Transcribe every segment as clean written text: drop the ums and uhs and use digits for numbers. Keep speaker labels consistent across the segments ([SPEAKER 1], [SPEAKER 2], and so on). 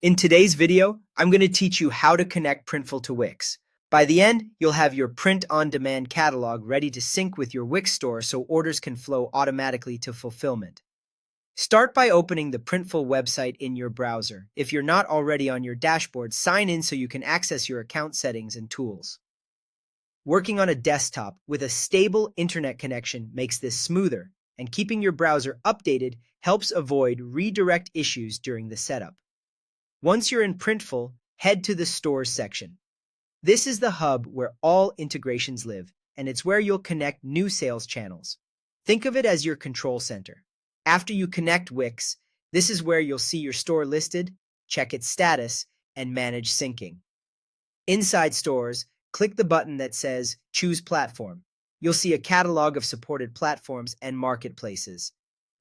[SPEAKER 1] In today's video, I'm going to teach you how to connect Printful to Wix. By the end, you'll have your print-on-demand catalog ready to sync with your Wix store so orders can flow automatically to fulfillment. Start by opening the Printful website in your browser. If you're not already on your dashboard, sign in so you can access your account settings and tools. Working on a desktop with a stable internet connection makes this smoother, and keeping your browser updated helps avoid redirect issues during the setup. Once you're in Printful, head to the Stores section. This is the hub where all integrations live, and it's where you'll connect new sales channels. Think of it as your control center. After you connect Wix, this is where you'll see your store listed, check its status, and manage syncing. Inside Stores, click the button that says Choose Platform. You'll see a catalog of supported platforms and marketplaces.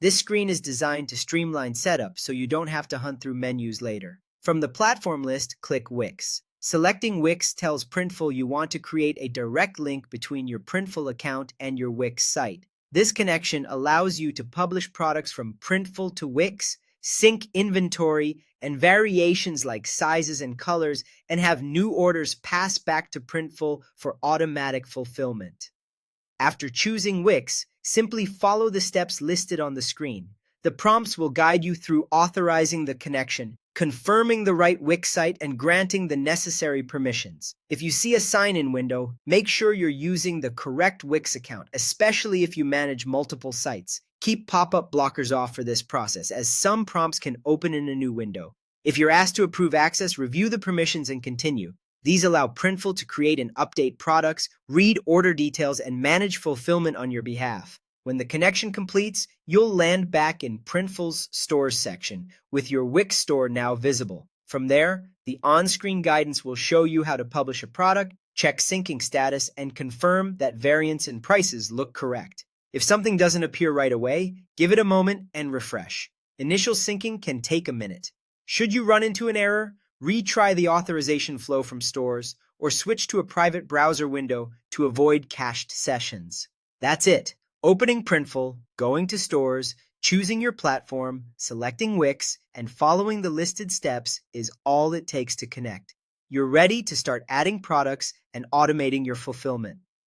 [SPEAKER 1] This screen is designed to streamline setup so you don't have to hunt through menus later. From the platform list, click Wix. Selecting Wix tells Printful you want to create a direct link between your Printful account and your Wix site. This connection allows you to publish products from Printful to Wix, sync inventory and variations like sizes and colors, and have new orders pass back to Printful for automatic fulfillment. After choosing Wix, simply follow the steps listed on the screen. The prompts will guide you through authorizing the connection, confirming the right Wix site, and granting the necessary permissions. If you see a sign-in window, make sure you're using the correct Wix account, especially if you manage multiple sites. Keep pop-up blockers off for this process, as some prompts can open in a new window. If you're asked to approve access, review the permissions and continue. These allow Printful to create and update products, read order details, and manage fulfillment on your behalf. When the connection completes, you'll land back in Printful's Stores section, with your Wix store now visible. From there, the on-screen guidance will show you how to publish a product, check syncing status, and confirm that variants and prices look correct. If something doesn't appear right away, give it a moment and refresh. Initial syncing can take a minute. Should you run into an error, retry the authorization flow from Stores, or switch to a private browser window to avoid cached sessions. That's it. Opening Printful, going to Stores, choosing your platform, selecting Wix, and following the listed steps is all it takes to connect. You're ready to start adding products and automating your fulfillment.